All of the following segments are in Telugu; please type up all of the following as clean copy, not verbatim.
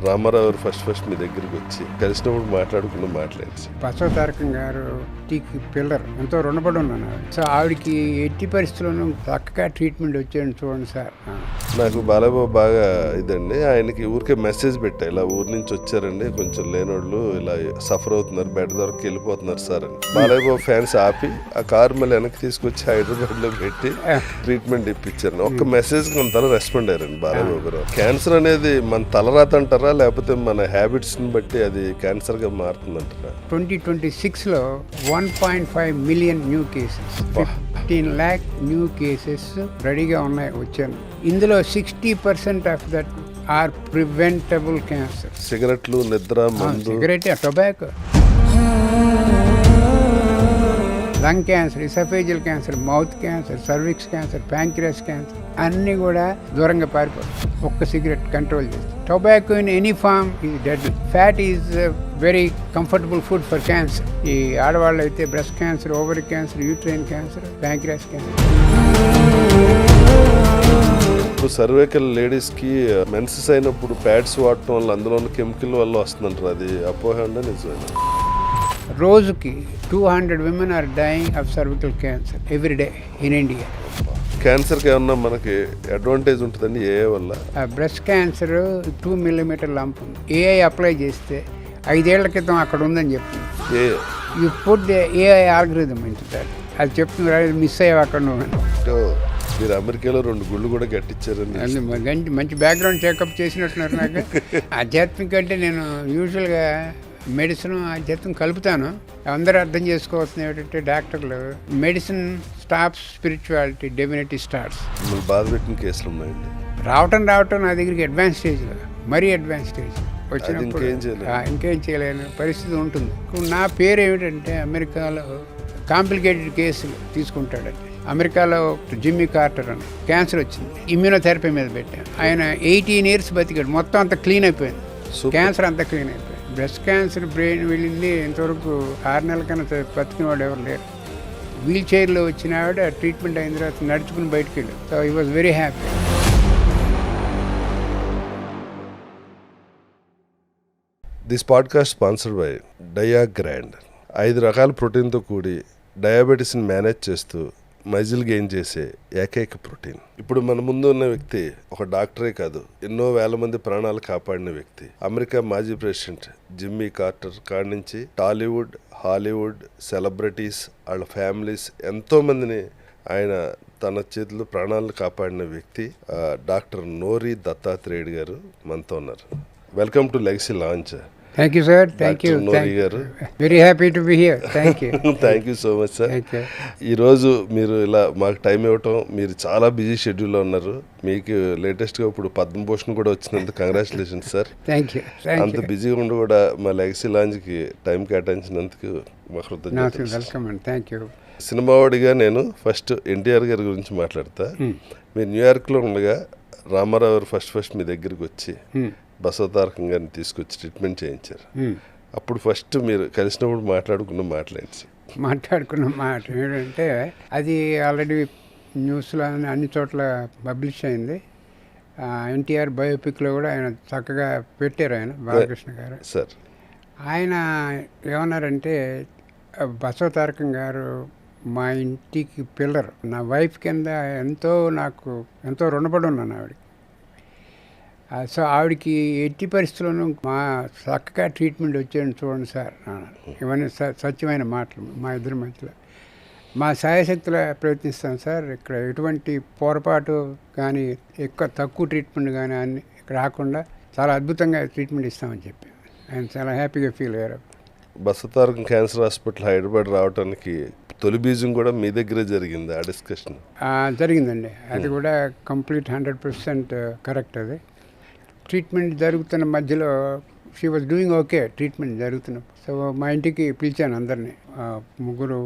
రామారావు గారు ఫస్ట్ మీ దగ్గరికి వచ్చి కలిసినప్పుడు మాట్లాడి బసవ తారకం గారు టీకి పిల్లర్ ఎంతో రుణపడి ఉన్నాను. సో ఆవిడకి ఎట్టి పరిస్థితుల్లోనూ చక్కగా ట్రీట్మెంట్ వచ్చాను చూడండి సార్. నాకు బాలయ్యబాబు బాగా ఇదండి, ఆయనకి ఊరికే మెసేజ్ పెట్టా, ఇలా ఊరి నుంచి వచ్చారండి, కొంచెం లేనోళ్ళు ఇలా సఫర్ అవుతున్నారు, బెడ్ దొరికి వెళ్ళిపోతున్నారు సార్ అని. బాలయ్యబాబు ఫ్యాన్స్ ఆపి ఆ కారు మళ్ళీ వెనక్కి తీసుకొచ్చి హైదరాబాద్ లో పెట్టి ట్రీట్మెంట్ ఇప్పించారు. ఒక్క మెసేజ్ కొంత రెస్పాండ్ అయ్యారండి బాలయ్యబాబు గారు. క్యాన్సర్ అనేది మన తలరాత అంటారా లేకపోతే మన హ్యాబిట్స్ ని బట్టి అది క్యాన్సర్ గా మారుతుందంటారా? 2026లో 1.5 million new cases, 15 lakh new cases రెడీగా ఉన్నాయి వచ్చాను. ఇందులో 60% of that are preventable cancer. సిగరెట్లు, నిద్ర, మందు, cigarette, tobacco, lung cancer, esophageal cancer, mouth cancer, cervix cancer, pancreas cancer అన్నీ కూడా దూరంగా పారిపోతాయి ఒక్క సిగరెట్ కంట్రోల్ చేస్తే. Tobacco in any form is dead. Fat is very comfortable food for cancer. ఈ ఆడవాళ్ళు అయితే breast cancer, ovary cancer, uterine cancer, pancreas cancer. ఇప్పుడు సర్వైకల్ లేడీస్ కి మెన్సెస్ అయినప్పుడు ప్యాడ్స్ వాడటం వల్ల అందులో కెమికల్ వల్ల వస్తుందంటారు, అది అపోహ అండి నిజమే? రోజుకి 200 women are dying of cervical cancer every day in India. క్యాన్సర్కి ఏమన్నా మనకి అడ్వాంటేజ్ ఉంటుందండి ఏఐ వల్ల? బ్రెస్ట్ క్యాన్సర్ 2 mm లంప్ ఉంది. ఏఐ అప్లై చేస్తే 5 ఏళ్ల క్రితం అక్కడ ఉందని చెప్తుంది. యూ పుట్ ఏఐ ఆల్గరిథం ఇంటారు, అది చెప్తుంది మిస్ అయ్యావు అక్కడ నువ్వు. మీరు అమెరికాలో 2 గుళ్ళు కూడా కట్టించారండి. మంచి బ్యాక్గ్రౌండ్ చెకప్ చేసినట్టున్నారు. నాకు ఆధ్యాత్మిక అంటే నేను యూజువల్గా మెడిసిన్ ఆధ్యాత్మికం కలుపుతాను. అందరూ అర్థం చేసుకోవాల్సింది ఏమిటంటే డాక్టర్లు medicine stops, spirituality, divinity starts. బాధ పెట్టిన కేసులు ఉన్నాయండి. రావటం నా దగ్గరికి అడ్వాన్స్ స్టేజ్లో, మరీ అడ్వాన్స్ స్టేజ్ వచ్చినప్పుడు ఇంకేం చేయలేని పరిస్థితి ఉంటుంది. నా పేరు ఏమిటంటే అమెరికాలో కాంప్లికేటెడ్ కేసులు తీసుకుంటాడండి. అమెరికాలో జిమ్మీ కార్టర్ అని క్యాన్సర్ వచ్చింది, ఇమ్యూనోథెరపీ మీద పెట్టాను. ఆయన 18 years బతికాడు, మొత్తం అంతా క్లీన్ అయిపోయింది, క్యాన్సర్ అంతా క్లీన్ అయిపోయింది. బ్రెస్ట్ క్యాన్సర్ బ్రెయిన్ వెళ్ళింది, ఇంతవరకు 6 నెలల కన్నా బతికిన వాడు ఎవరు లేరు. వీల్ చైర్లో వచ్చిన ఆవిడ ట్రీట్మెంట్ అయిన తర్వాత నడుచుకుని బయటకు వెళ్ళి. So he was very happy. This podcast sponsored by Diagrand. 5 రకాల ప్రోటీన్తో కూడి డయాబెటీస్ని మేనేజ్ చేస్తూ మజిల్ గెయిన్ చేసే ఏకైక ప్రోటీన్. ఇప్పుడు మన ముందు ఉన్న వ్యక్తి ఒక డాక్టరే కాదు, ఎన్నో వేల మంది ప్రాణాలు కాపాడిన వ్యక్తి. అమెరికా మాజీ ప్రెసిడెంట్ జిమ్మీ కార్టర్ కాడి నుంచి టాలీవుడ్, హాలీవుడ్ సెలబ్రిటీస్, వాళ్ళ ఫ్యామిలీస్ ఎంతో మందిని ఆయన తన చేతిలో ప్రాణాలను కాపాడిన వ్యక్తి డాక్టర్ నోరి దత్తాత్రేయుడు గారు మనతో ఉన్నారు. Welcome to legacy launch. Thank you sir. Thank you గారు. Very happy to be here. Thank you. Thank you so much sir. ఈరోజు మీరు ఇలా మాకు టైం ఇవ్వటం, మీరు చాలా బిజీ షెడ్యూల్లో ఉన్నారు. మీకు లేటెస్ట్గా ఇప్పుడు పద్మభూషణ్ కూడా వచ్చినందుకు కంగ్రాచులేషన్స్ సార్. Thank you. అంత బిజీగా ఉండి కూడా మా లెగసీ లాంజ్కి టైం కేటాయించినందుకు మా కృతజ్ఞతలు. వెల్కమ్ అండి. Thank you. సినిమావాడిగా నేను ఫస్ట్ ఎన్టీఆర్ గారి గురించి మాట్లాడతా. మీరు న్యూయార్క్లో ఉండగా రామారావు గారు ఫస్ట్ మీ దగ్గరికి వచ్చి బసవ తారకం గారిని తీసుకొచ్చి ట్రీట్మెంట్ చేయించారు. అప్పుడు ఫస్ట్ మీరు కలిసినప్పుడు మాట్లాడుకున్న మాట ఏంటంటే, అది ఆల్రెడీ న్యూస్లో అన్ని చోట్ల పబ్లిష్ అయింది. ఎన్టీఆర్ బయోపిక్లో కూడా ఆయన చక్కగా పెట్టారు, ఆయన బాలకృష్ణ గారు సార్. ఆయన ఏమన్నారంటే, బసవ తారకం గారు మా ఇంటికి పిల్లర్, నా వైఫ్ కింద నాకు ఎంతో రుణపడి ఉన్నాను ఆవిడకి. సో ఆవిడకి ఎట్టి పరిస్థితుల్లోనూ మా చక్కగా ట్రీట్మెంట్ వచ్చాను చూడండి సార్. ఇవన్నీ సత్యమైన మాటలు మా ఇద్దరి మధ్యలో. మా సాయశక్తుల ప్రయత్నిస్తాం సార్, ఇక్కడ ఎటువంటి పొరపాటు కానీ తక్కువ ట్రీట్మెంట్ కానీ అన్ని రాకుండా చాలా అద్భుతంగా ట్రీట్మెంట్ ఇస్తామని చెప్పి ఆయన చాలా హ్యాపీగా ఫీల్ అయ్యారు. బసవ తారకం క్యాన్సర్ హాస్పిటల్ హైదరాబాద్ రావడానికి తొలి బీజం కూడా మీ దగ్గరే జరిగింది. ఆ డిస్కషన్ జరిగిందండి. అది కూడా కంప్లీట్ 100% కరెక్ట్. అది ట్రీట్మెంట్ జరుగుతున్న మధ్యలో she was doing okay, treatment జరుగుతున్నప్పుడు. సో మా ఇంటికి పిలిచాను అందరినీ, 3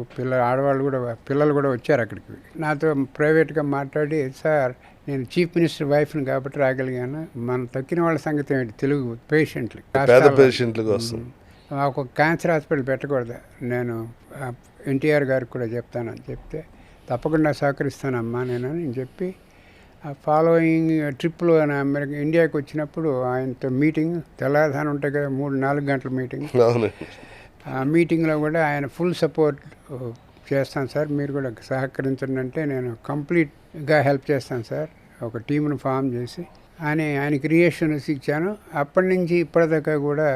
పిల్లలు కూడా వచ్చారు అక్కడికి. నాతో ప్రైవేట్గా మాట్లాడి, సార్ నేను చీఫ్ మినిస్టర్ వైఫ్ని కాబట్టి రాగలిగాను, మన తక్కిన వాళ్ళ సంగతి ఏంటి, తెలుగు పేషెంట్లు కోసం ఒక క్యాన్సర్ హాస్పిటల్ పెట్టకూడదు, నేను ఎన్టీఆర్ గారికి కూడా చెప్తానని చెప్తే, తప్పకుండా సహకరిస్తానమ్మా నేను చెప్పి ఫాలోయింగ్ ట్రిప్లో ఆయన ఇండియాకి వచ్చినప్పుడు ఆయనతో మీటింగ్ తెల్లవారుజామున ఉంటాయి కదా 3-4 గంటల మీటింగ్. అవును. ఆ మీటింగ్లో కూడా ఆయన ఫుల్ సపోర్ట్ చేస్తాను సార్, మీరు కూడా సహకరించండి అంటే నేను కంప్లీట్గా హెల్ప్ చేస్తాను సార్, ఒక టీంను ఫామ్ చేసి అని ఆయనకి రియేషన్స్ ఇచ్చాను. అప్పటి నుంచి ఇప్పటిదాకా కూడా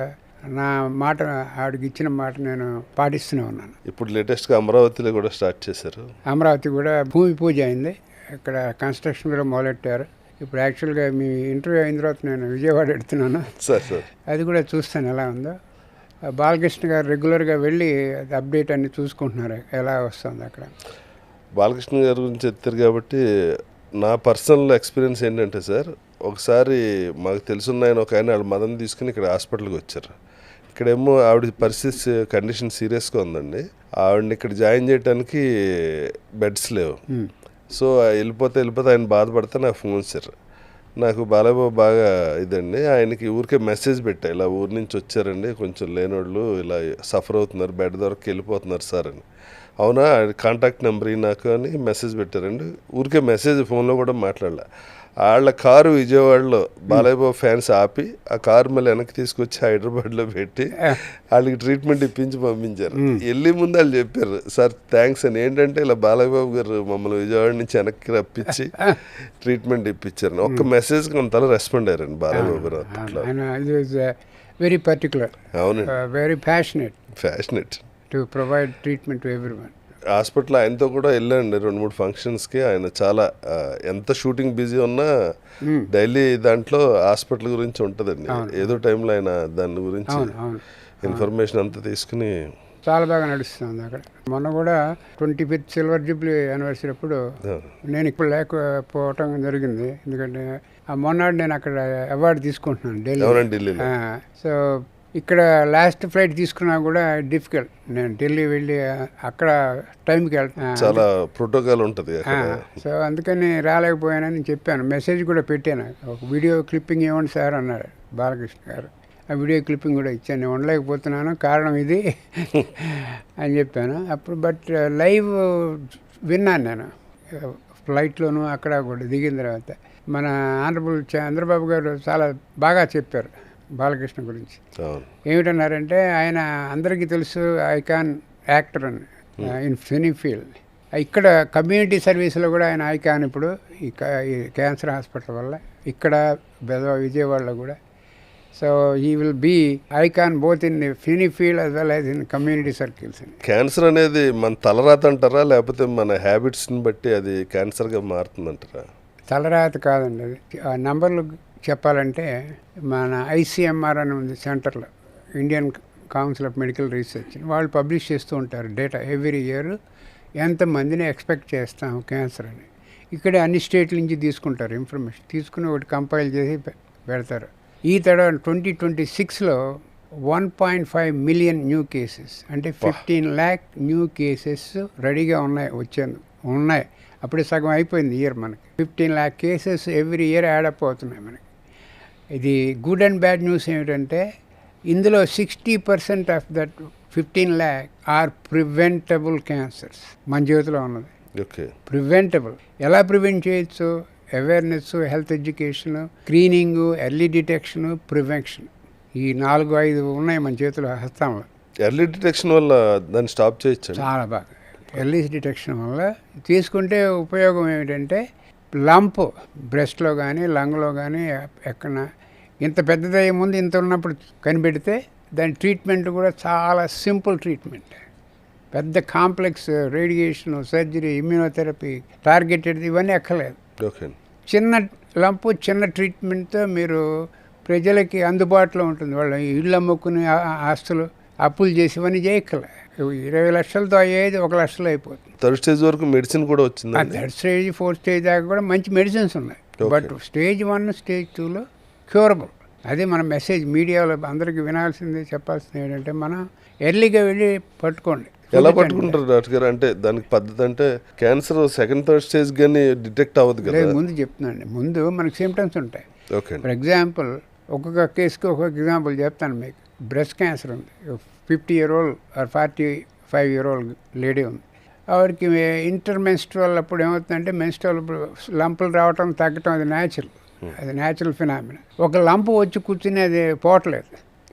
నా మాట, ఆవిడకి ఇచ్చిన మాట నేను పాటిస్తూనే ఉన్నాను. ఇప్పుడు లేటెస్ట్గా అమరావతిలో కూడా స్టార్ట్ చేశారు. అమరావతి కూడా భూమి పూజ అయింది, ఇక్కడ కన్స్ట్రక్షన్ కూడా మొదలెట్టారు. ఇప్పుడు యాక్చువల్గా మీ ఇంటర్వ్యూ అయిన తర్వాత నేను విజయవాడ వెళ్తున్నాను, సార్ అది కూడా చూస్తాను ఎలా ఉందో. బాలకృష్ణ గారు రెగ్యులర్గా వెళ్ళి అప్డేట్ అన్ని చూసుకుంటున్నారు ఎలా వస్తుంది అక్కడ. బాలకృష్ణ గారి గురించి ఎత్తారు కాబట్టి నా పర్సనల్ ఎక్స్పీరియన్స్ ఏంటంటే సార్, ఒకసారి మాకు తెలుసున్న ఆయన ఒక ఆయన వాళ్ళ మదన్ తీసుకుని ఇక్కడ హాస్పిటల్కి వచ్చారు. ఇక్కడేమో ఆవిడ పరిస్థితి కండిషన్ సీరియస్గా ఉందండి. ఆవిడని ఇక్కడ జాయిన్ చేయడానికి బెడ్స్ లేవు. సో వెళ్ళిపోతే ఆయన బాధపడితే నాకు ఫోన్ చేశారు. నాకు బాలయ్యబాబు బాగా ఇదండి, ఆయనకి ఊరికే మెసేజ్ పెట్టా, ఇలా ఊరి నుంచి వచ్చారండి, కొంచెం లేనోళ్ళు ఇలా సఫర్ అవుతున్నారు, బెడ్ దొరికి వెళ్ళిపోతున్నారు సార్ అని. అవునా, కాంటాక్ట్ నెంబర్ నాకు అని మెసేజ్ పెట్టారండి. ఊరికే మెసేజ్, ఫోన్లో కూడా మాట్లాడలే. వాళ్ళ కారు విజయవాడలో బాలయ్యబాబు ఫ్యాన్స్ ఆపి ఆ కారు మళ్ళీ వెనక్కి తీసుకొచ్చి హైదరాబాద్లో పెట్టి వాళ్ళకి ట్రీట్మెంట్ ఇప్పించి పంపించారు. వెళ్ళి ముందు వాళ్ళు చెప్పారు, సార్ థ్యాంక్స్ అని. ఏంటంటే ఇలా బాలయ్యబాబు గారు మమ్మల్ని విజయవాడ నుంచి వెనక్కి రప్పించి ట్రీట్మెంట్ ఇప్పించారు. ఒక్క మెసేజ్ అంతలా రెస్పాండ్ అయ్యారండి బాలయ్యబాబు గారు అప్పట్లో. వెరీ పర్టికులర్, అవునండి, very passionate to provide treatment to everyone. Hospital ఆయనతో కూడా వెళ్ళండి 2-3 ఫంక్షన్స్కి. ఆయన చాలా ఎంత షూటింగ్ బిజీ ఉన్నా డైలీ దాంట్లో హాస్పిటల్ గురించి ఉంటుందండి. ఏదో టైంలో ఆయన దాని గురించి ఇన్ఫర్మేషన్ అంతా తీసుకుని చాలా బాగా నడుస్తుంది అక్కడ. మొన్న కూడా 25th సిల్వర్ జూబ్లీ యానివర్సరీ అప్పుడు నేను ఇక్కడ లేకపోవటం జరిగింది, ఎందుకంటే ఆ మొన్నటి నేను అక్కడ అవార్డు తీసుకుంటున్నాను ఢిల్లీలో. సో ఇక్కడ లాస్ట్ ఫ్లైట్ తీసుకున్నా కూడా డిఫికల్ట్, నేను ఢిల్లీ వెళ్ళి అక్కడ టైంకి వెళ్తాను, చాలా ప్రోటోకాల్ ఉంటుంది. సో అందుకని రాలేకపోయానని చెప్పాను, మెసేజ్ కూడా పెట్టాను. ఒక వీడియో క్లిప్పింగ్ ఇవ్వండి సార్ అన్నారు బాలకృష్ణ గారు. ఆ వీడియో క్లిప్పింగ్ కూడా ఇచ్చాను, నేను ఉండలేకపోతున్నాను, కారణం ఇది అని చెప్పాను అప్పుడు. బట్ లైవ్ విన్నాను నేను ఫ్లైట్లోనూ అక్కడ కూడా దిగిన తర్వాత. మన ఆనరబుల్ చంద్రబాబు గారు చాలా బాగా చెప్పారు బాలకృష్ణ గురించి. ఏమిటన్నారంటే, ఆయన అందరికీ తెలుసు ఐకాన్ యాక్టర్ అని ఇన్ సినీ ఫీల్డ్. ఇక్కడ కమ్యూనిటీ సర్వీస్లో కూడా ఆయన ఐకాన్. ఇప్పుడు ఈ క్యాన్సర్ హాస్పిటల్ వల్ల ఇక్కడ విజయవాడలో కూడా. So he will be icon both in cine field as well as in community circles. Cancer అనేది మన తలరాత అంటారా, లేకపోతే మన హ్యాబిట్స్ని బట్టి అది క్యాన్సర్గా మారుతుందంటారా? తలరాత కాదండి, అది ఆ నంబర్లు చెప్పాలంటే మన ICMR అని ఉంది సెంటర్లో, Indian council of medical research, వాళ్ళు పబ్లిష్ చేస్తూ ఉంటారు డేటా ఎవ్రీ ఇయర్, ఎంతమందిని ఎక్స్పెక్ట్ చేస్తాం క్యాన్సర్ అని. ఇక్కడే అన్ని స్టేట్ల నుంచి తీసుకుంటారు ఇన్ఫర్మేషన్, తీసుకుని ఒకటి కంపైల్ చేసి పెడతారు. ఈ తడ 2026లో 1.5 మిలియన్ న్యూ కేసెస్, అంటే 15 lakh న్యూ కేసెస్ రెడీగా ఉన్నాయి. అప్పుడే సగం అయిపోయింది ఇయర్ మనకి. 15 lakh cases every year add up అవుతున్నాయి మనకి. ఇది గుడ్ అండ్ బ్యాడ్ న్యూస్ ఏమిటంటే, ఇందులో 60% of that 15 lakh are preventable cancers. మన చేతిలో ఉన్నది. Okay, preventable. ఎలా ప్రివెంట్ చేయొచ్చు? Awareness, health education, screening, early detection, prevention, ఈ 4-5 ఉన్నాయి మన చేతిలో, హస్తంలో. ఎర్లీ డిటెక్షన్ వల్ల దాన్ని స్టాప్ చేయొచ్చు. చాలా బాగా ఎర్లీ డిటెక్షన్ వల్ల తీసుకుంటే ఉపయోగం ఏమిటంటే, లంప్ బ్రెస్ట్లో కానీ లంగ్లో కానీ ఎక్కడ ఇంత పెద్దదయ్యే ముందు ఇంత ఉన్నప్పుడు కనిపెడితే దాని ట్రీట్మెంట్ కూడా చాలా సింపుల్ ట్రీట్మెంట్. పెద్ద complex radiation, surgery, immunotherapy, targeted ఇవన్నీ ఎక్కలేదు. చిన్న లంపు, చిన్న ట్రీట్మెంట్తో మీరు ప్రజలకి అందుబాటులో ఉంటుంది. వాళ్ళ ఇళ్ళు అమ్ముకునే ఆస్తులు అప్పులు చేసి ఇవన్నీ చేయక్కలే. 20 లక్షలతో అయ్యేది 1 లక్షలో అయిపోతుంది. థర్డ్ స్టేజ్ వరకు మెడిసిన్ కూడా వచ్చింది. థర్డ్ స్టేజ్, 4th స్టేజ్ దాకా కూడా మంచి మెడిసిన్స్ ఉన్నాయి. బట్ స్టేజ్ 1, స్టేజ్ 2లో క్యూరబుల్. అదే మన మెసేజ్ మీడియాలో అందరికీ వినాల్సింది, చెప్పాల్సింది ఏంటంటే, మనం ఎర్లీగా వెళ్ళి పట్టుకోండి. ఎలా పట్టుకుంటారు డాక్టర్ గారు? అంటే దానికి పద్ధతి అంటే, క్యాన్సర్ 2nd, 3rd స్టేజ్ కానీ డిటెక్ట్ అవ్వదు కదా? ముందు చెప్తున్నాండి, ముందు మనకు సిమ్టమ్స్ ఉంటాయి. ఓకే, ఫర్ ఎగ్జాంపుల్ ఒక్కొక్క కేసుకి ఒక్కొక్క ఎగ్జాంపుల్ చెప్తాను మీకు. బ్రెస్ట్ క్యాన్సర్ ఉంది, 50-year-old ఆర్ 45-year-old లేడీ ఉంది. ఆవిడకి ఇంటర్మెన్స్ట్రల్ అప్పుడు ఏమవుతుందంటే మెన్స్ట్రల్ ఇప్పుడు లంపులు రావటం తగ్గటం అది న్యాచురల్, అది న్యాచురల్ ఫినామినా. ఒక లంపు వచ్చి కూర్చుని అది పోవట్లేదు,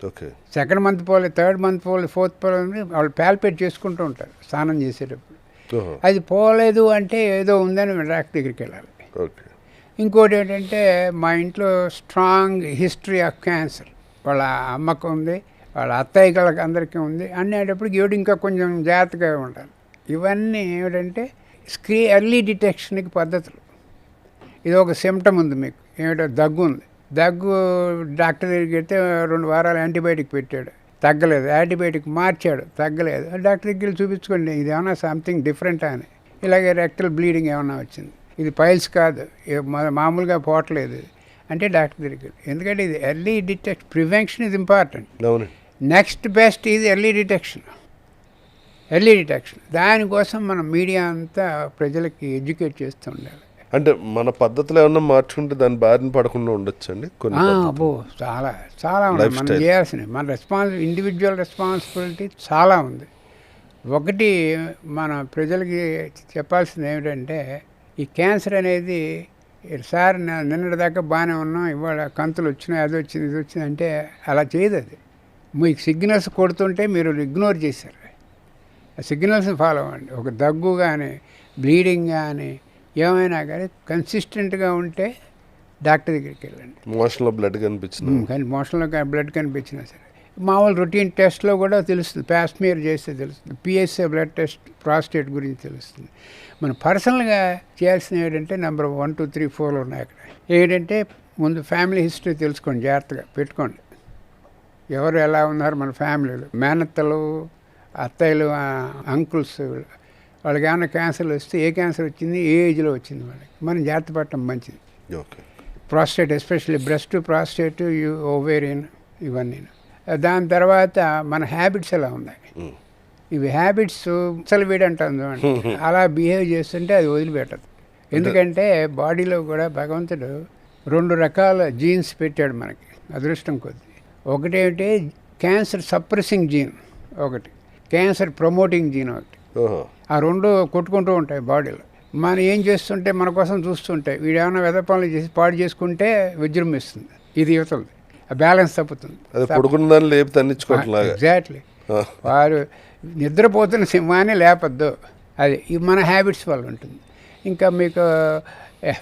ఓకే. సెకండ్ మంత్ పోలే, థర్డ్ మంత్ పోలే, ఫోర్త్ పోలే, వాళ్ళు ప్యాల్పేట్ చేసుకుంటూ ఉంటారు స్నానం చేసేటప్పుడు. అది పోలేదు అంటే ఏదో ఉందని డాక్టర్ దగ్గరికి వెళ్ళాలి. ఓకే. ఇంకోటి ఏంటంటే మా ఇంట్లో స్ట్రాంగ్ హిస్టరీ ఆఫ్ క్యాన్సర్, వాళ్ళ అమ్మకు ఉంది, వాళ్ళ అత్తయ్యకి అందరికీ ఉంది అనేటప్పుడు ఈవిడ ఇంకా కొంచెం జాగ్రత్తగా ఉండాలి. ఇవన్నీ ఏమిటంటే ఎర్లీ డిటెక్షన్కి పద్ధతులు. ఇది ఒక సిమ్టమ్ ఉంది మీకు, ఏమిటో దగ్గు ఉంది, దగ్గు డాక్టర్ దగ్గరికి వెళ్తే 2 వారాలు యాంటీబయాటిక్ పెట్టాడు, తగ్గలేదు, యాంటీబయాటిక్ మార్చాడు, తగ్గలేదు, డాక్టర్ దగ్గరికి చూపించుకోండి ఇది ఏమన్నా సంథింగ్ డిఫరెంట్ అని. ఇలాగే రెక్టల్ బ్లీడింగ్ ఏమన్నా వచ్చింది, ఇది పైల్స్ కాదు, మామూలుగా పోవట్లేదు అంటే డాక్టర్ దగ్గరికి. ఎందుకంటే ఇది early detection, prevention is important. Next best ఇది ఎర్లీ డిటెక్షన్. దానికోసం మనం మీడియా అంతా ప్రజలకి ఎడ్యుకేట్ చేస్తూ ఉండాలి. అంటే మన పద్ధతులు ఏమన్నా మార్చుకుంటే దాని బారిన పడకుండా ఉండొచ్చండి కొన్ని అబ్బో చాలా చాలా ఉంది మనం చేయాల్సినవి. మన ఇండివిజువల్ రెస్పాన్సిబిలిటీ చాలా ఉంది. ఒకటి మన ప్రజలకి చెప్పాల్సింది ఏమిటంటే ఈ క్యాన్సర్ అనేది సార్ నిన్నటి దాకా బాగానే ఉన్నాం, ఇవాళ కంతులు వచ్చినాయి, అది వచ్చింది, ఇది వచ్చింది అంటే అలా చేయదు. అది మీకు సిగ్నల్స్ కొడుతుంటే మీరు ఇగ్నోర్ చేశారు, ఆ సిగ్నల్స్ ఫాలో అవ్వండి. ఒక దగ్గు కానీ బ్లీడింగ్ కానీ ఏమైనా కానీ కన్సిస్టెంట్గా ఉంటే డాక్టర్ దగ్గరికి వెళ్ళండి. మోషన్లో బ్లడ్ కనిపించింది, కానీ మోషన్లో బ్లడ్ కనిపించినా సరే మామూలు రొటీన్ టెస్ట్లో కూడా తెలుస్తుంది, ప్యాస్మియర్ చేస్తే తెలుస్తుంది, పిఎస్ఏ బ్లడ్ టెస్ట్ ప్రాస్టేట్ గురించి తెలుస్తుంది. మనం పర్సనల్గా చేయాల్సిన ఏంటంటే నెంబర్ 1, 2, 3, 4 ఉన్నాయి అక్కడ. ఏంటంటే ముందు ఫ్యామిలీ హిస్టరీ తెలుసుకోండి, జాగ్రత్తగా పెట్టుకోండి, ఎవరు ఎలా ఉన్నారు మన ఫ్యామిలీలో, మేనత్తలు, అత్తయ్యలు, అంకుల్స్, వాళ్ళకి ఏమైనా క్యాన్సర్లు వస్తే ఏ క్యాన్సర్ వచ్చింది, ఏ ఏజ్లో వచ్చింది, వాళ్ళకి మనం జాగ్రత్త పడటం మంచిది. Prostate especially breast, prostate, ovarian, ఇవన్నీ. దాని తర్వాత మన హ్యాబిట్స్ ఎలా ఉన్నాయి, ఇవి హ్యాబిట్స్ అసలు వీడంటుంది అలా బిహేవ్ చేస్తుంటే అది వదిలిపెట్టదు. ఎందుకంటే బాడీలో కూడా భగవంతుడు 2 రకాల జీన్స్ పెట్టాడు మనకి, అదృష్టం కొద్ది. ఒకటేంటి క్యాన్సర్ సప్రెసింగ్ జీన్, ఒకటి క్యాన్సర్ ప్రమోటింగ్ జీన్, ఒకటి. ఆ 2 కొట్టుకుంటూ ఉంటాయి బాడీలో. మనం ఏం చేస్తుంటే మన కోసం చూస్తుంటాయి, వీడు ఏమైనా వెద పనులు చేసి పాడు చేసుకుంటే విజృంభిస్తుంది, ఇది యువతలది, ఆ బ్యాలెన్స్ తప్పుతుంది. ఎగ్జాక్ట్లీ. వారు నిద్రపోతున్న సింహాన్ని లేపద్దు, అది మన హ్యాబిట్స్ వల్ల ఉంటుంది. ఇంకా మీకు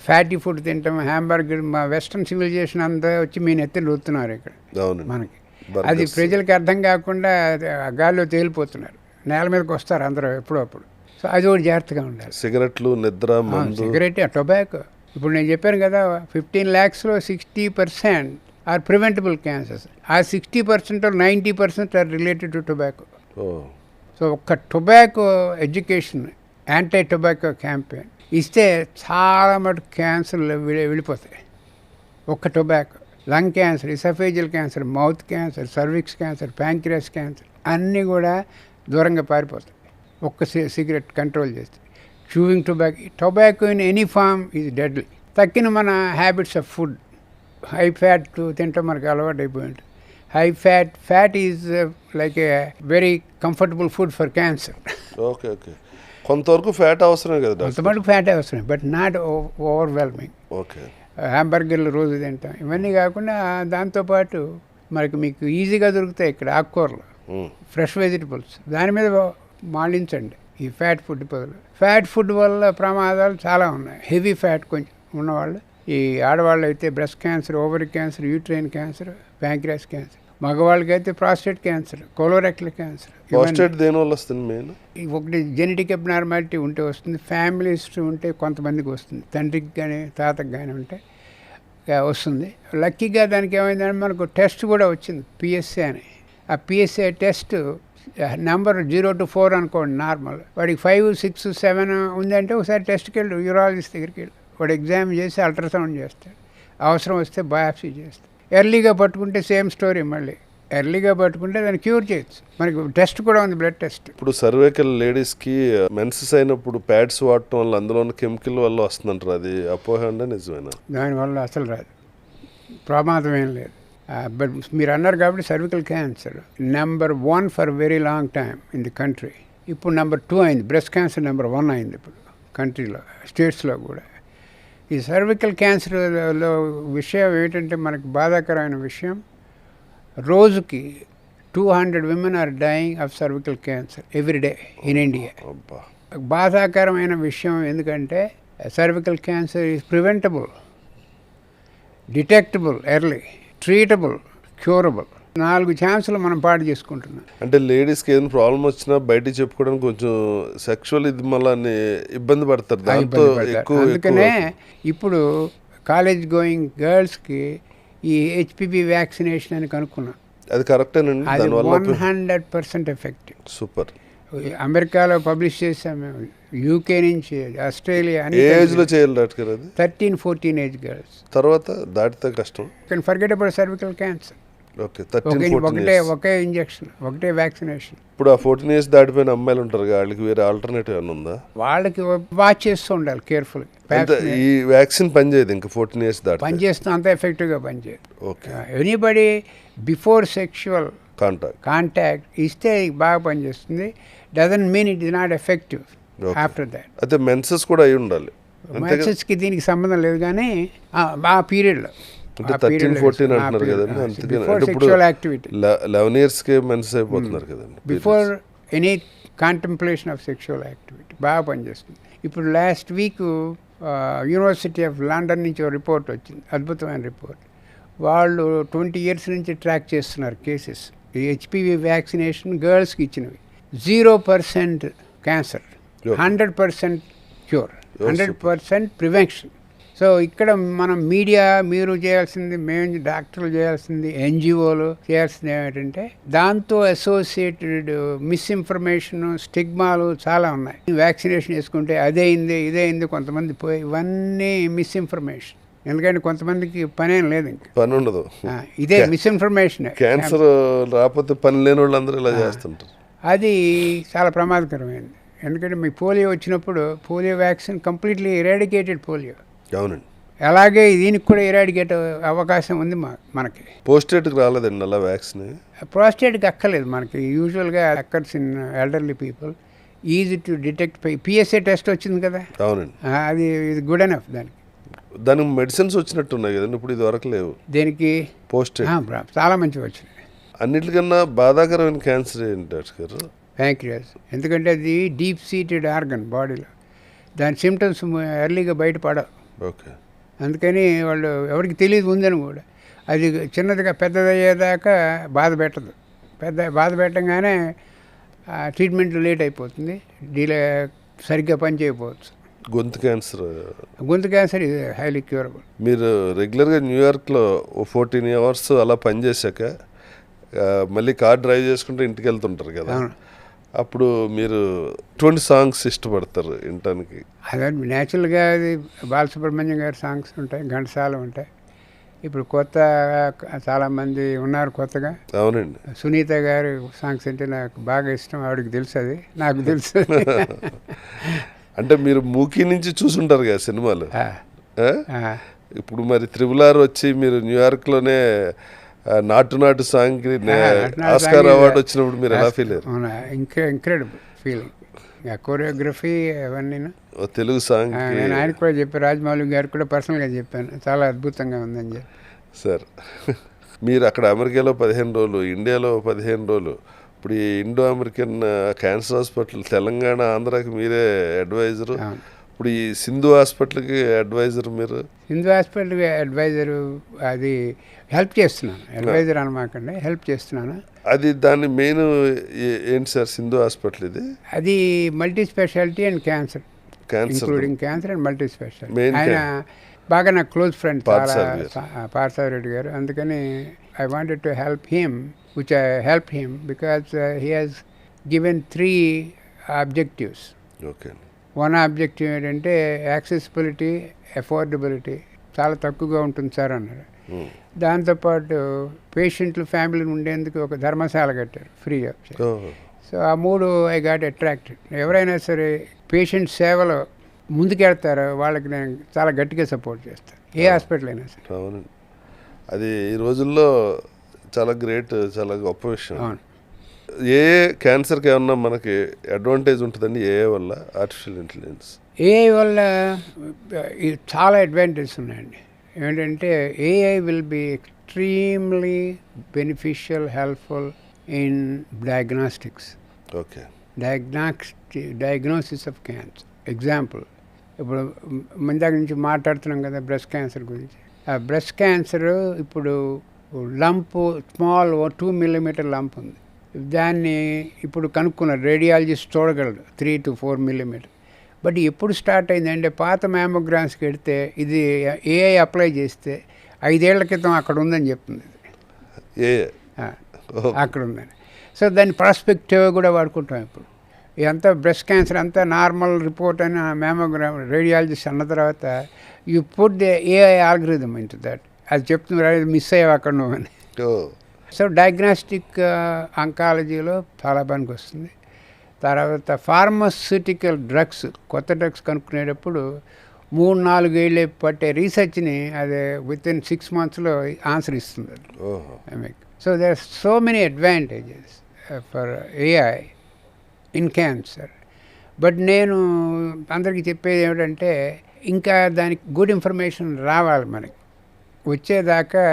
ఫ్యాటీ ఫుడ్ తింటాం, హ్యాంబర్గర్, మా వెస్ట్రన్ సివిలైజేషన్ అంతా వచ్చి మీ నెత్తిని రుతున్నారు ఇక్కడ మనకి. అది ప్రజలకి అర్థం కాకుండా గాల్లో తేలిపోతున్నారు, నేల మీదకి వస్తారు అందరూ ఎప్పుడప్పుడు. సో అది ఒకటి జాగ్రత్తగా ఉండాలి. సిగరెట్లు, నిద్ర, సిగరెట్, టొబాకో. ఇప్పుడు నేను చెప్పాను కదా 15 lakhsలో 60% ఆర్ ప్రివెంటబుల్ క్యాన్సర్స్. ఆ 60%లో 90% are related to tobacco. So ఒక్క tobacco education, anti tobacco campaign ఇస్తే చాలా మటుకు క్యాన్సర్లు వెళ్ళిపోతాయి. ఒక్క tobacco, lung cancer, esophageal cancer, mouth cancer, cervix cancer, pancreas cancer అన్నీ కూడా దూరంగా పారిపోతాయి ఒక్క సిగరెట్ కంట్రోల్ చేస్తే. Chewing tobacco in any form is deadly. తక్కిన మన habits of food, high fat తింటాం, మనకు అలవాటు అయిపోయి ఉంటుంది. High fat is like a very comfortable food for cancer. Okay okay, కొంతవరకు ఫ్యాట్ అవసరమే కదా, కొంతవరకు ఫ్యాట్ అవసరం, బట్ నాట్ ఓవర్వెల్మింగ్. ఓకే. హ్యాంబర్గర్లు రోజు తింటాం, ఇవన్నీ కాకుండా దాంతోపాటు మీకు ఈజీగా దొరుకుతాయి ఇక్కడ ఆకుకూరలు, ఫ్రెష్ వెజిటబుల్స్, దాని మీద మాలించండి ఈ ఫ్యాట్ ఫుడ్ బదులు. ఫ్యాట్ ఫుడ్ వల్ల ప్రమాదాలు చాలా ఉన్నాయి. హెవీ ఫ్యాట్ కొంచెం ఉన్నవాళ్ళు, ఈ ఆడవాళ్ళు అయితే breast cancer, ovary cancer, uterine cancer, pancreas cancer, మగవాళ్ళకైతే ప్రాస్టేట్ క్యాన్సర్, కోలోరెక్టల్ క్యాన్సర్. దేనివల్ల వస్తుంది? మెయిన్ ఒకటి జెనెటిక్ అబ్నార్మాలిటీ ఉంటే వస్తుంది, ఫ్యామిలీస్ ఉంటే కొంతమందికి వస్తుంది, తండ్రికి కానీ తాతకి కానీ ఉంటే వస్తుంది. లక్కీగా దానికి ఏమైందంటే మనకు టెస్ట్ కూడా వచ్చింది, పిఎస్ఏ అని. ఆ పిఎస్ఏ టెస్ట్ నెంబర్ 0 to 4 అనుకోండి నార్మల్, వాడికి 5, 6, 7 ఉందంటే ఒకసారి టెస్ట్కి వెళ్ళు, యూరాలజిస్ట్ దగ్గరికి వెళ్ళి వాడు ఎగ్జామ్ చేసి అల్ట్రాసౌండ్ చేస్తాడు, అవసరం వస్తే బయాప్సీ చేస్తాడు. ఎర్లీగా పట్టుకుంటే సేమ్ స్టోరీ, మళ్ళీ ఎర్లీగా పట్టుకుంటే దాన్ని క్యూర్ చేయొచ్చు. మనకి టెస్ట్ కూడా ఉంది, బ్లడ్ టెస్ట్. ఇప్పుడు సర్వైకల్ లేడీస్కి మెన్సెస్ అయినప్పుడు ప్యాడ్స్ వాడటం వల్ల అందులో కెమికల్ వల్ల వస్తుందంటారు, అది అపోహ అంటే నిజమేనా? దానివల్ల అసలు రాదు, ప్రమాదం ఏం లేదు. బట్ మీరు అన్నారు కాబట్టి cervical cancer number 1 for very long time in the country. ఇప్పుడు నెంబర్ 2 అయింది. బ్రెస్ట్ క్యాన్సర్ నెంబర్ 1 అయింది ఇప్పుడు కంట్రీలో, స్టేట్స్లో కూడా. ఈ సర్వికల్ క్యాన్సర్లో విషయం ఏంటంటే మనకు బాధాకరమైన విషయం, రోజుకి 200 women are dying of cervical cancer every day in India. అబ్బా. బాధాకరమైన విషయం ఎందుకంటే cervical cancer is preventable, detectable early, treatable, curable. 4 ఛాన్సులు మనం పాడు చేసుకుంటున్నాం. అంటే లేడీస్కి ఏదైనా ప్రాబ్లం వచ్చినా బయటికి చెప్పుకోవడానికి కొంచెం సెక్షువల్ ఇది మళ్ళీ ఇబ్బంది పడతారు, దాంతో ఎక్కువ. అందుకనే ఇప్పుడు కాలేజ్ గోయింగ్ గర్ల్స్కి ఈ హెచ్పివి వ్యాక్సినేషన్ అని కనుక్కున్నాం. అది కరెక్టేనండి, అది దానివల్ల 100% ఎఫెక్టివ్. సూపర్. అమెరికాలో పబ్లిష్ చేసాం మేము, యూకే నుంచి, ఆస్ట్రేలియా, ఏ ఏజ్లో చేయాలి డాక్టర్ గారు అది? 13-14 ఏజ్ గర్ల్స్. తర్వాత దాటితే కష్టం. Can forget about cervical cancer. Okay, 13-14 years. Okay injection, ఒకటే వ్యాక్సినేషన్. ఇప్పుడు ఆ 14 years దాటిపోయిన అమ్మాయిలు ఉంటారు, వాళ్ళకి వేరే ఆల్టర్నేటివ్ ఏమైనా ఉందా? వాళ్ళకి వాచ్ చేస్తూ ఉండాలి కేర్ఫుల్గా. అంటే ఈ వ్యాక్సిన్ పనిచేయదు ఇంకా 14 years దాటి? పనిచేస్తూ అంత ఎఫెక్టివ్గా పనిచేయదు. Okay. Anybody before sexual contact ఇస్తే బాగా పనిచేస్తుంది. Doesn't mean it is not effective after that. అయితే మెన్సెస్ కూడా అయి ఉండాలి. మెన్సెస్కి దీనికి సంబంధం లేదు, కానీ ఆ పీరియడ్లో అంటే 13-14 అంటున్నారు కదండి, అందుకని అంటే ఇప్పుడు 11 yearsకే మెన్సెస్ అయిపోతున్నారు కదండి. Before any contemplation of sexual activity బాగా పనిచేస్తుంది. ఇప్పుడు last week university of London నుంచి ఒక రిపోర్ట్ వచ్చింది, అద్భుతమైన రిపోర్ట్. వాళ్ళు 20 years నుంచి ట్రాక్ చేస్తున్నారు కేసెస్. ఈ హెచ్పివి వ్యాక్సినేషన్ గర్ల్స్కి ఇచ్చినవి 0% క్యాన్సర్, 100% క్యూర్, 100% ప్రివెన్షన్. సో ఇక్కడ మనం మీడియా, మీరు చేయాల్సింది, మేము డాక్టర్లు చేయాల్సింది, ఎన్జిఓలు చేయాల్సింది ఏమిటంటే దాంతో అసోసియేటెడ్ మిస్ఇన్ఫర్మేషన్, స్టిగ్మాలు చాలా ఉన్నాయి. వ్యాక్సినేషన్ వేసుకుంటే అదేంది ఇదేంది, కొంతమంది పోయి, ఇవన్నీ మిస్ఇన్ఫర్మేషన్. ఎందుకంటే కొంతమందికి పనేం లేదు, ఇంకా పని ఉండదు, ఇదే మిస్ఇన్ఫర్మేషన్. క్యాన్సర్ రాకపోతే పని లేని వాళ్ళందరూ ఇలా చేస్తుంటారు. అది చాలా ప్రమాదకరమైనది. ఎందుకంటే మీ పోలియో వచ్చినప్పుడు polio vaccine completely eradicated polio. అవునండి. అలాగే దీనికి కూడా ఇరాడికేట్ అవకాశం ఉంది మనకి. పోస్టేట్కి రాలేదండి అలా వ్యాక్సిన్? ప్రోస్టేట్కి అక్కర్లేదు మనకి. యూజువల్గా occurs in elderly people, easy to detect. PSA test వచ్చింది కదా. అవునండి. అది ఇది గుడ్ ఎనఫ్. దానికి మెడిసిన్స్ వచ్చినట్టున్నాయి కదండి, ఇప్పుడు ఇది వరకు లేవు. దేనికి? పోస్టేట్ చాలా మంచిగా వచ్చినాయి. అన్నిటికన్నా బాధాకరమైన క్యాన్సర్ ఏంటి డాక్టర్ గారు? ప్యాంక్రియాస్. ఎందుకంటే అది డీప్ సీటెడ్ ఆర్గన్ బాడీలో, దాని సిమ్టమ్స్ ఎర్లీగా బయటపడవు. ఓకే. అందుకని వాళ్ళు ఎవరికి తెలియదు ఉందని కూడా. అది చిన్నదిగా పెద్దదయ్యేదాకా బాధ పెట్టదు. బాధ పెట్టంగానే ట్రీట్మెంట్ లేట్ అయిపోతుంది, డిలే, సరిగ్గా పని చేయకపోవచ్చు. గొంతు క్యాన్సర్ ఇది హైలీ క్యూరబుల్. మీరు రెగ్యులర్గా న్యూయార్క్లో 14 hours అలా పనిచేశాక మళ్ళీ కార్ డ్రైవ్ చేసుకుంటే ఇంటికి వెళ్తుంటారు కదా, అప్పుడు మీరు 20 songs ఇష్టపడతారు వినటానికి? అదే న్యాచురల్గా అది బాలసుబ్రహ్మణ్యం గారి సాంగ్స్ ఉంటాయి, ఘంటసాల ఉంటాయి. ఇప్పుడు కొత్త చాలామంది ఉన్నారు కొత్తగా. అవునండి. సునీత గారి సాంగ్స్ అంటే నాకు బాగా ఇష్టం, ఆవిడకి తెలుసు, అది నాకు తెలుసు. అంటే మీరు మూకీ నుంచి చూసుంటారు కదా సినిమాలు. ఇప్పుడు మరి RRR వచ్చి మీరు న్యూయార్క్లోనే నాటు సాంగ్ ఆస్కార్ అవార్డు వచ్చినప్పుడు మీరు ఎలా ఫీల్ అయ్యారు? Incredible feeling. కోరియోగ్రఫీ అవన్నీ తెలుగు సాంగ్ నేను ఆయనకు కూడా చెప్పాను, రాజమౌళి గారికి కూడా పర్సనల్గా చెప్పాను, చాలా అద్భుతంగా ఉందని చెప్పి. సార్, మీరు అక్కడ అమెరికాలో 15 రోజులు, ఇండియాలో 15 రోజులు. ఇప్పుడు ఈ Indo American cancer hospital Telangana, ఆంధ్రాకి మీరే అడ్వైజరు. ఇప్పుడు ఈ సింధు హాస్పిటల్కి అడ్వైజర్ మీరు? సింధు హాస్పిటల్కి అడ్వైజరు, అది హెల్ప్ చేస్తున్నాను. అడ్వైజర్ అనమాకండి, హెల్ప్ చేస్తున్నాను. అది దాని మెయిన్ ఏంటి సార్ సింధు హాస్పిటల్? ఇది అది multi speciality and cancer, including cancer and multi speciality. ఆయన బాగా నాకు క్లోజ్ ఫ్రెండ్ పార్థసారథి రెడ్డి గారు. అందుకని I wanted to help him, which I helped him because he has given 3 objectives. Okay. One objective ఏంటంటే యాక్సెసిబిలిటీ, అఫోర్డబిలిటీ చాలా తక్కువగా ఉంటుంది సార్ అన్నారు. దాంతోపాటు పేషెంట్లు, ఫ్యామిలీని ఉండేందుకు ఒక ధర్మశాల కట్టారు ఫ్రీ ఆఫ్. సో ఆ 3 ఐ గాట్ అట్రాక్టెడ్. ఎవరైనా సరే పేషెంట్ సేవలో ముందుకెళ్తారో వాళ్ళకి నేను చాలా గట్టిగా సపోర్ట్ చేస్తాను, ఏ హాస్పిటల్ అయినా సరే. అవునండి. అది ఈ రోజుల్లో చాలా గ్రేట్, చాలా గొప్ప విషయం. ఏ క్యాన్సర్కి ఏమన్నా మనకి అడ్వాంటేజ్ ఉంటుందండి ఏఐ వల్ల, ఆర్టిఫిషియల్ ఇంటెలిజెన్స్? ఏఐ వల్ల చాలా అడ్వాంటేజెస్ ఉన్నాయండి. ఏంటంటే AI will be extremely beneficial, helpful in diagnostics, okay. Diagnosis of cancer. Example, ఇప్పుడు ఇందాక నుంచి మాట్లాడుతున్నాం కదా బ్రెస్ట్ క్యాన్సర్ గురించి. ఆ బ్రెస్ట్ క్యాన్సర్ ఇప్పుడు లంప్, స్మాల్ 2 millimeter లంప్ ఉంది. దాన్ని ఇప్పుడు కనుక్కున్నారు, రేడియాలజిస్ట్ చూడగలడు 3 to 4 millimeter. బట్ ఎప్పుడు స్టార్ట్ అయిందంటే పాత మ్యామోగ్రామ్స్కి వెడితే ఇది ఏఐ అప్లై చేస్తే 5 ఏళ్ల క్రితం అక్కడ ఉందని చెప్తుంది. అక్కడ ఉందని. సో దాన్ని ప్రాస్పెక్టివ్ కూడా వాడుకుంటాం ఇప్పుడు. ఇదంతా బ్రెస్ట్ క్యాన్సర్ అంతా నార్మల్ రిపోర్ట్ అని మ్యామోగ్రామ్ రేడియాలజిస్ట్ అన్న తర్వాత you put the AI algorithm into that. అది చెప్తున్నారు మిస్ అయ్యావు అక్కడ నువ్వు అని. సో డయాగ్నాస్టిక్ అంకాలజీలో చాలా పనికి వస్తుంది. తర్వాత ఫార్మస్యూటికల్ డ్రగ్స్, కొత్త డ్రగ్స్ కనుక్కునేటప్పుడు 3-4 ఏళ్ళే పట్టే రీసెర్చ్ని అది వితిన్ 6 monthsలో ఆన్సర్ ఇస్తుంది అది. So there are so many advantages for AI in cancer. But నేను అందరికీ చెప్పేది ఏమిటంటే ఇంకా దానికి గుడ్ ఇన్ఫర్మేషన్ రావాలి మనకి. వచ్చేదాకా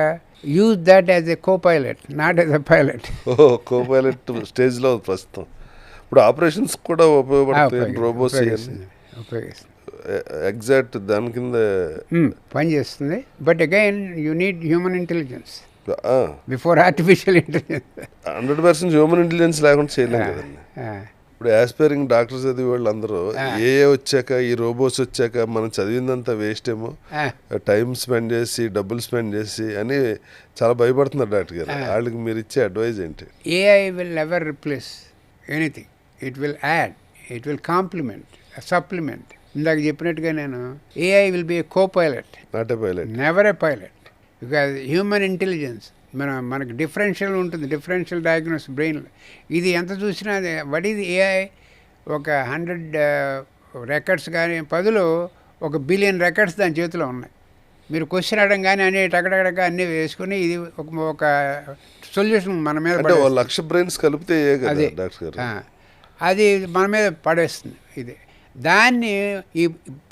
use that as a copilot, not as a pilot. Copilot స్టేజ్లో ప్రస్తుతం. ఇప్పుడు ఆపరేషన్స్ కూడా ఉపయోగపడుతుంది రోబోస్, ఉపయోగిస్తుంది, ఎగ్జాక్ట్ దాని కింద పనిచేస్తుంది. But again you need human intelligence before artificial intelligence. 100% human intelligence లేకుండా చేయలేం కదండి. ఇప్పుడు యాస్పైరింగ్ డాక్టర్స్ చదివి వాళ్ళు అందరూ ఏఏ వచ్చాక, ఈ రోబోట్స్ వచ్చాక మనం చదివిందంతా వేస్ట్ ఏమో, టైం స్పెండ్ చేసి డబ్బులు స్పెండ్ చేసి అని చాలా భయపడుతున్నారు డాక్టర్ గారు. వాళ్ళకి మీరు ఇచ్చే అడ్వైజ్ ఏంటి? AI will never replace anything. It will add, it will complement, supplement. ఇందాక చెప్పినట్టుగా నేను AI will be a copilot, not a pilot, never a pilot. Because human intelligence మనకు డిఫరెన్షియల్ ఉంటుంది, డిఫరెన్షియల్ డయాగ్నోస్ బ్రెయిన్లో. ఇది ఎంత చూసినా వాట్ ఈజ్ ఏఐ? ఒక 100 రికార్డ్స్ కానీ 10లో 1 బిలియన్ రికార్డ్స్ దాని చేతిలో ఉన్నాయి. మీరు క్వశ్చన్ అడగగానే అన్నీ టగడగడగ అన్నీ వేసుకుని ఇది ఒక సొల్యూషన్ మన మీద 1,00,000 బ్రెయిన్స్ కలిపితే అది అది మన మీద పడేస్తుంది. ఇది దాన్ని ఈ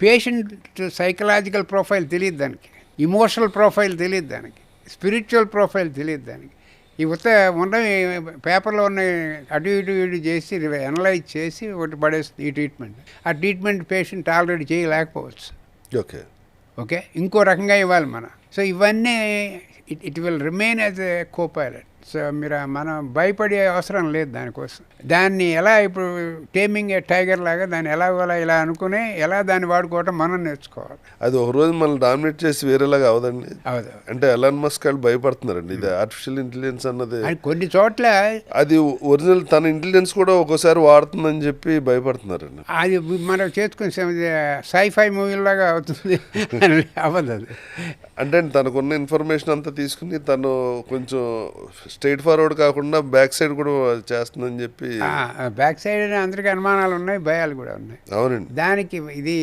పేషెంట్ సైకలాజికల్ ప్రొఫైల్ తెలియదు దానికి, ఇమోషనల్ ప్రొఫైల్ తెలియదు దానికి, స్పిరిచువల్ ప్రొఫైల్ తెలియదు దానికి. ఈ ఉన్నవి పేపర్లో ఉన్న అటు ఇటు చేసి అనలైజ్ చేసి ఒకటి పడేస్తుంది ఈ ట్రీట్మెంట్. ఆ ట్రీట్మెంట్ పేషెంట్ ఆల్రెడీ చేయలేకపోవచ్చు. ఓకే, ఇంకో రకంగా ఇవ్వాలి మనం. సో ఇవన్నీ it will remain as a copilot. So మనం భయపడే అవసరం లేదు దానికోసం. దాన్ని ఎలా ఇప్పుడు టేమింగ్ ఏ టైగర్ లాగా దాన్ని ఇలా అనుకుని ఎలా దాన్ని వాడుకోవటం మనం నేర్చుకోవాలి. అది ఒక రోజు మనం డామినేట్ చేసి వేరేలాగా అవదండి. అవదు. అంటే ఎలాన్ మస్క్ వాళ్ళు భయపడుతున్నారండి. ఇది ఆర్టిఫిషియల్ ఇంటెలిజెన్స్ అన్నది కొన్ని చోట్ల అది ఒరిజినల్ తన ఇంటెలిజెన్స్ కూడా ఒక్కోసారి వాడుతుందని చెప్పి భయపడుతున్నారండి. అది మనం చేసుకుని సైఫై మూవీలాగా అవుతుంది, అవ్వదు అది. అంటే తనకున్న ఇన్ఫర్మేషన్ అంతా తీసుకుని తను కొంచెం స్ట్రైట్ ఫార్వర్డ్ కాకుండా బ్యాక్ సైడ్ కూడా చేస్తుందని చెప్పి. బ్యాక్ సైడ్ అందరికీ అనుమానాలు ఉన్నాయి, భయాలు కూడా ఉన్నాయి. అవునండి. దానికి ఇది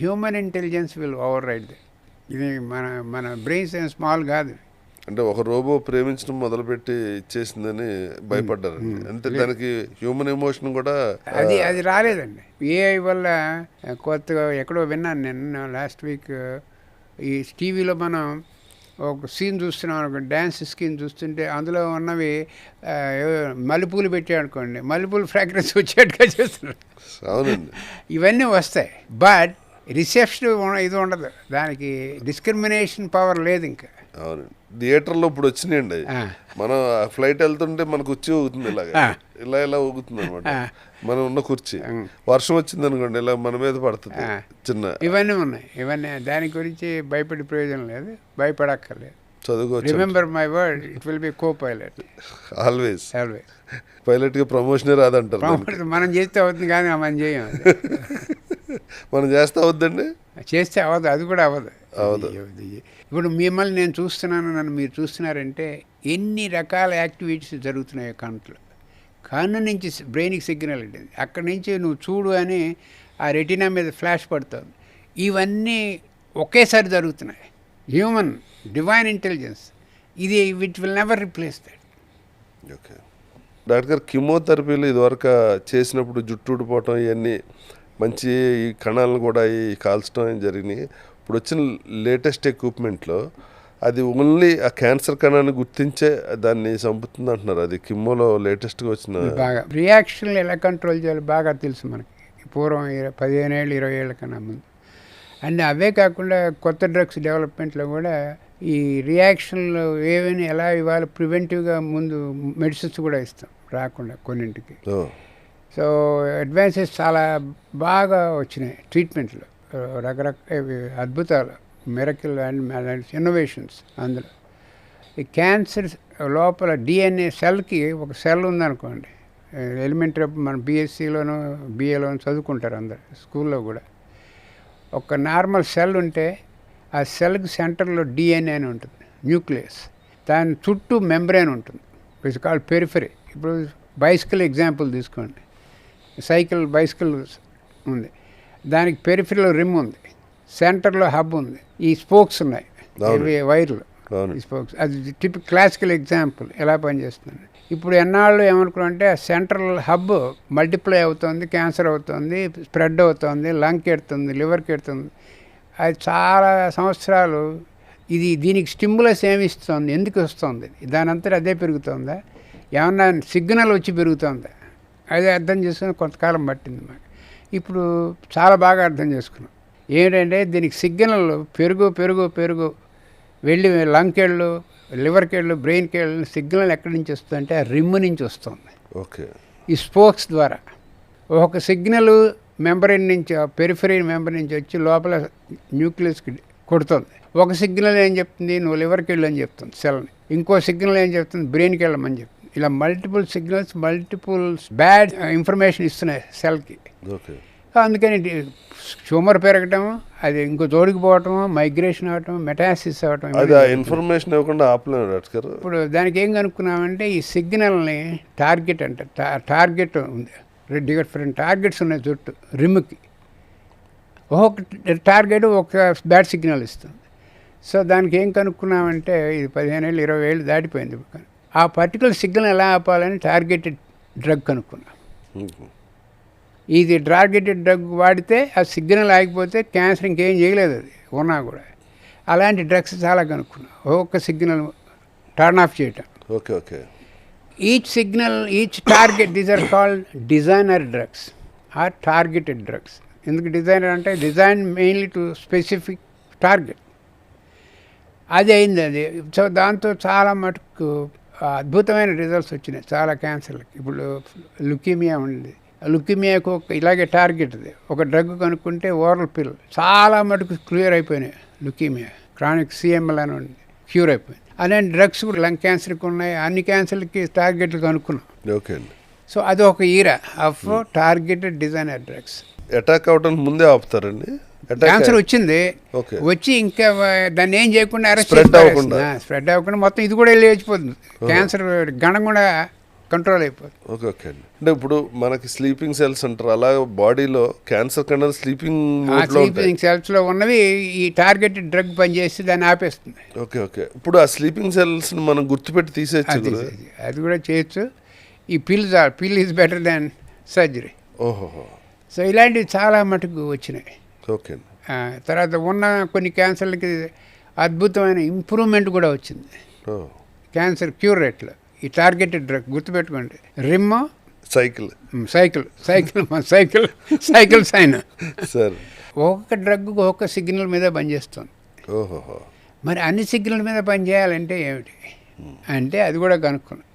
human intelligence will override. ఇది మన బ్రెయిన్స్ ఏం స్మాల్ కాదు. అంటే ఒక రోబో ప్రేమించడం మొదలుపెట్టి ఇచ్చేసిందని భయపడ్డారండి. అంటే దానికి హ్యూమన్ ఎమోషన్ కూడా అది రాలేదండి. ఏఐ వల్ల కొత్తగా ఎక్కడో విన్నాను నేను లాస్ట్ వీక్. ఈ టీవీలో మనం ఒక సీన్ చూస్తున్నాం, ఒక డ్యాన్స్ స్కీన్ చూస్తుంటే అందులో ఉన్నవి మల్లెపూలు పెట్టాయనుకోండి, మల్లెపూలు ఫ్రాగ్రెన్స్ వచ్చేట్టుగా చేస్తున్నారు. అవునండి. ఇవన్నీ వస్తాయి, బట్ రిసెప్షన్ ఇది ఉండదు, దానికి డిస్క్రిమినేషన్ పవర్ లేదు ఇంకా. అవునండి. థియేటర్లో ఇప్పుడు వచ్చినాయండి. మనం ఫ్లైట్ వెళ్తుంటే మన కుర్చీ ఊగుతుంది, ఇలా ఊగుతుంది అనమాట. మనం ఉన్న కుర్చీ వర్షం వచ్చింది అనుకోండి ఇలా మన మీద పడుతుంది. చిన్న ఇవన్నీ ఉన్నాయి. ఇవన్నీ దాని గురించి భయపడే ప్రయోజనం లేదు, భయపడక్కర్లేదు. చదువుకోవచ్చు. Remember my word, it will be copilot always. పైలట్కి ప్రమోషనే రాదంటారు. మనం చేస్తే అవుతుంది కానీ మనం చేయం. మనం చేస్తే అవుద్దండి, చేస్తే అవ్వదు, అది కూడా అవ్వదు. ఇప్పుడు మిమ్మల్ని నేను చూస్తున్నాను, నన్ను మీరు చూస్తున్నారంటే ఎన్ని రకాల యాక్టివిటీస్ జరుగుతున్నాయి కన్ను నుంచి బ్రెయిన్కి సిగ్నల్ ఉంటుంది, అక్కడి నుంచి నువ్వు చూడు అని ఆ రెటీనా మీద ఫ్లాష్ పడుతుంది. ఇవన్నీ ఒకేసారి జరుగుతున్నాయి. హ్యూమన్ డివైన్ ఇంటెలిజెన్స్ ఇది which will never replace that. Okay. Doctor గారు కీమోథెరపీలు ఇదివరకు చేసినప్పుడు జుట్టు ఊడిపోవటం ఇవన్నీ మంచి ఈ కణాలను కూడా ఈ కాల్చడం జరిగినాయి. ఇప్పుడు వచ్చిన లేటెస్ట్ ఎక్విప్మెంట్లో అది ఓన్లీ ఆ క్యాన్సర్ కణాన్ని గుర్తించే దాన్ని చంపుతుంది అంటున్నారు. అది కిమ్మోలో లేటెస్ట్గా వచ్చిన బాగా రియాక్షన్లు ఎలా కంట్రోల్ చేయాలి బాగా తెలుసు మనకి. పూర్వం 15 ఏళ్ళు 20 ఏళ్ళ కన్నా ముందు. అండ్ అవే కాకుండా కొత్త డ్రగ్స్ డెవలప్మెంట్లో కూడా ఈ రియాక్షన్లు ఏవైనా ఎలా ఇవ్వాలి ప్రివెంటివ్గా ముందు మెడిసిన్స్ కూడా ఇస్తాం రాకుండా కొన్నింటికి. సో అడ్వాన్సెస్ చాలా బాగా వచ్చినాయి ట్రీట్మెంట్లో, రకరకాల అద్భుతాలు, మిరకిల్ అండ్ ఇన్నోవేషన్స్. అందులో ఈ క్యాన్సర్ లోపల డిఎన్ఏ సెల్కి ఒక సెల్ ఉందనుకోండి, ఎలిమెంటరీ మన బీఎస్సీలోనూ బిఏలోనూ చదువుకుంటారు అందరు స్కూల్లో కూడా. ఒక నార్మల్ సెల్ ఉంటే ఆ సెల్కి సెంటర్లో డిఎన్ఏ అని ఉంటుంది, న్యూక్లియస్. దాని చుట్టూ మెంబ్రేన్ ఉంటుంది, ఇట్స్ కాల్డ్ పెరిఫరీ. ఇప్పుడు బైసికల్ ఎగ్జాంపుల్ తీసుకోండి, బైసికల్ ఉంది, దానికి పెరిఫరీలో రిమ్ ఉంది, సెంటర్లో హబ్ ఉంది, ఈ స్పోక్స్ ఉన్నాయి, ఇవి వైర్లు, ఈ స్పోక్స్. అది క్లాసికల్ ఎగ్జాంపుల్ ఎలా పనిచేస్తుంది. ఇప్పుడు ఎన్నాళ్ళు ఏమనుకున్నామంటే ఆ సెంట్రల్ హబ్ మల్టిప్లై అవుతుంది, క్యాన్సర్ అవుతుంది, స్ప్రెడ్ అవుతుంది, లంగ్కి ఎడుతుంది, లివర్కి ఎడుతుంది. అది చాలా సంవత్సరాలు దీనికి స్టిమ్యులస్ ఏమి ఇస్తుంది, ఎందుకు వస్తుంది, దాని అంతా అదే పెరుగుతుందా, ఏమన్నా సిగ్నల్ వచ్చి పెరుగుతుందా, అదే అర్థం చేసుకుని కొంతకాలం పట్టింది మాకు. ఇప్పుడు చాలా బాగా అర్థం చేసుకున్నాం. ఏంటంటే దీనికి సిగ్నల్ పెరుగు వెళ్ళి లంగ్కెళ్ళు, లివర్కెళ్ళు, బ్రెయిన్కెళ్ళు సిగ్నల్ ఎక్కడి నుంచి వస్తుందంటే ఆ రిమ్ నుంచి వస్తుంది. ఓకే. ఈ స్పోక్స్ ద్వారా ఒక సిగ్నల్ మెంబ్రెయిన్ నుంచి, పెరిఫరీ మెంబర్ నుంచి వచ్చి లోపల న్యూక్లియస్కి కొడుతుంది. ఒక సిగ్నల్ ఏం చెప్తుంది, నువ్వు లివర్కి వెళ్ళు అని చెప్తుంది సెల్ని. ఇంకో సిగ్నల్ ఏం చెప్తుంది, బ్రెయిన్కి వెళ్ళమని చెప్తుంది. ఇలా మల్టిపుల్ సిగ్నల్స్, బ్యాడ్ ఇన్ఫర్మేషన్ ఇస్తున్నాయి సెల్కి. అందుకని ట్యూమర్ పెరగటం, అది ఇంకో జోడికి పోవటం, మైగ్రేషన్ అవ్వటం, మెటాసిస్ అవ్వటం. ఇన్ఫర్మేషన్ ఇవ్వకుండా ఆపలేదు. ఇప్పుడు దానికి ఏం కనుక్కున్నామంటే ఈ సిగ్నల్ని టార్గెట్ టార్గెట్ ఉంది, డిఫరెంట్ టార్గెట్స్ ఉన్నాయి చుట్టూ రిమ్కి. ఒక్కొక్క టార్గెట్ ఒక బ్యాడ్ సిగ్నల్ ఇస్తుంది. సో దానికి ఏం కనుక్కున్నామంటే ఇది 15 ఏళ్ళు 20 ఏళ్ళు దాటిపోయింది. ఆ పర్టికులర్ సిగ్నల్ ఎలా ఆపాలని టార్గెటెడ్ డ్రగ్ కనుక్కున్నాం. ఇది టార్గెటెడ్ డ్రగ్ వాడితే ఆ సిగ్నల్ ఆగిపోతే క్యాన్సర్ ఇంకేం చేయలేదు, అది ఉన్నా కూడా. అలాంటి డ్రగ్స్ చాలా కనుక్కున్నాం. ఒక్కొక్క సిగ్నల్ టర్న్ ఆఫ్ చేయటం. Okay. Each signal, each target, these are called designer drugs or targeted drugs. ఎందుకు డిజైనర్ అంటే design mainly to specific target. అది అయింది అది. సో దాంతో చాలా మటుకు అద్భుతమైన రిజల్ట్స్ వచ్చినాయి చాలా క్యాన్సర్లకి. ఇప్పుడు లుకీమియా ఉంది, లుకీమియాకు ఇలాగే టార్గెట్ అది. ఒక డ్రగ్ కనుక్కుంటే ఓరల్ పిల్ చాలా మటుకు క్లియర్ అయిపోయినాయి. లుకీమియా క్రానిక్ సిఎంఎల్ అని ఉంది, క్యూర్ అయిపోయింది. అలాంటి డ్రగ్స్ కూడా లంగ్ క్యాన్సర్కి ఉన్నాయి, అన్ని క్యాన్సర్లకి టార్గెట్లు కనుక్కున్నాం. ఓకే. సో అది ఒక era of targeted designer drugs. Attack అవడానికి ముందే ఆపుతారండి. క్యాన్సర్ వచ్చింది, వచ్చి ఇంకా దాన్ని ఏం చేయకుండా స్ప్రెడ్ అవ్వకుండా మొత్తం ఇది కూడా వెళ్ళి వచ్చిపోతుంది. క్యాన్సర్ గణం కూడా కంట్రోల్ అయిపోతుంది. ఓకే అండి. అంటే ఇప్పుడు మనకి స్లీపింగ్ సెల్స్ అంటారు, అలా బాడీలో క్యాన్సర్ కన్నా స్లీపింగ్ సెల్స్ లో ఉన్నవి ఈ టార్గెటెడ్ డ్రగ్ పనిచేసి దాన్ని ఆపేస్తుంది. ఓకే. ఇప్పుడు ఆ స్లీపింగ్ సెల్స్ మనం గుర్తుపెట్టి తీసేయచ్చు, అది కూడా చేయొచ్చు. ఈ పిల్ ఈజ్ బెటర్ దాన్ సర్జరీ. ఓహో. సో ఇలాంటివి చాలా మటుకు వచ్చినాయి. ఓకే. తర్వాత ఉన్న కొన్ని క్యాన్సర్లకి అద్భుతమైన ఇంప్రూవ్మెంట్ కూడా వచ్చింది క్యాన్సర్ క్యూర్ రేట్లో. ఈ టార్గెటెడ్ డ్రగ్ గుర్తుపెట్టుకోండి, రిమ్ సైకిల్ సైన్. ఒక్కొక్క డ్రగ్ ఒక్కొక్క సిగ్నల్ మీద పనిచేస్తుంది. మరి అన్ని సిగ్నల్ మీద పనిచేయాలంటే ఏమిటి అంటే అది కూడా కనుక్కున్నాం.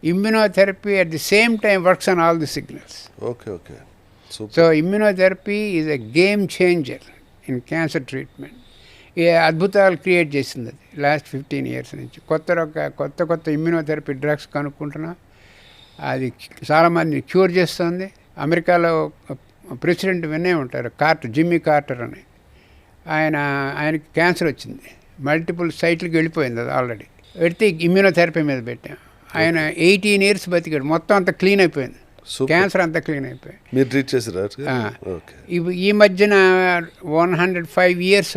Immunotherapy at the same time works on all the signals. Okay. So immunotherapy is a game changer in cancer treatment. అద్భుతాలు క్రియేట్ చేసింది అది లాస్ట్ 15 years నుంచి. కొత్త ఇమ్యూనోథెరపీ డ్రగ్స్ కనుక్కుంటున్నాం. అది చాలామంది క్యూర్ చేస్తుంది. అమెరికాలో ప్రెసిడెంట్ వినే ఉంటారు, జిమ్మీ కార్టర్ అని. ఆయనకి క్యాన్సర్ వచ్చింది, మల్టిపుల్ సైట్లకి వెళ్ళిపోయింది అది ఆల్రెడీ. పెడితే ఇమ్యూనోథెరపీ మీద పెట్టాం. ఆయన 18 years బతికాడు, మొత్తం అంతా క్లీన్ అయిపోయింది, క్యాన్సర్ అంతా క్లీన్ అయిపోయింది. మీరు ట్రీట్ చేసారా? ఈ మధ్యన 105 years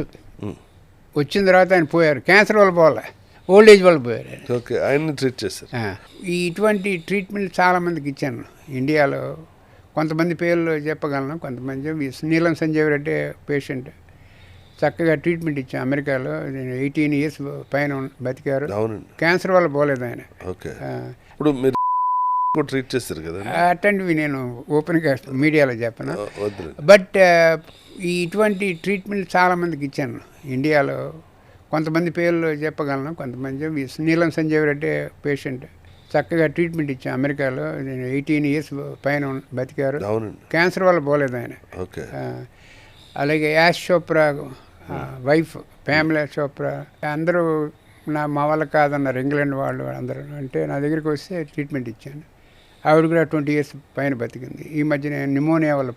వచ్చిన తర్వాత ఆయన పోయారు. క్యాన్సర్ వల్ల పోలే, ఓల్డ్ ఏజ్ వాళ్ళు పోయారు ఆయన. ఓకే, ఆయన్ని ట్రీట్ చేశారు. ఇటువంటి ట్రీట్మెంట్ చాలామందికి ఇచ్చాను ఇండియాలో. కొంతమంది పేర్లు చెప్పగలను, కొంతమంది నీలం సంజీవ్ రెడ్డి పేషెంట్ చక్కగా ట్రీట్మెంట్ ఇచ్చాను అమెరికాలో. 18 years పైన బతికారు. అవునండి. క్యాన్సర్ వల్ల పోలేదు ఆయన. ఓకే, ఇప్పుడు మీరు ట్రీట్ చేస్తారు కదా. అట్లాంటివి నేను ఓపెన్గా మీడియాలో చెప్పను. వద్దు. బట్ ఇటువంటి ట్రీట్మెంట్ చాలామందికి ఇచ్చాను ఇండియాలో. కొంతమంది పేర్లు చెప్పగలను, కొంతమంది నీలం సంజీవ్ రెడ్డి పేషెంట్ చక్కగా ట్రీట్మెంట్ ఇచ్చాను అమెరికాలో. 18 years పైన బతికారు. అవునండి. క్యాన్సర్ వల్ల పోలేదు ఆయన. ఓకే. అలాగే యాష్ చోప్రా వైఫ్ ప్యామిలా చోప్రా అందరూ మా వాళ్ళ కాదన్నారు, ఇంగ్లాండ్ వాళ్ళు అందరూ. అంటే నా దగ్గరికి వస్తే ట్రీట్మెంట్ ఇచ్చాను. ఆవిడ కూడా 20 years పైన బతికింది. ఈ మధ్యన న్యూమోనియా వల్ల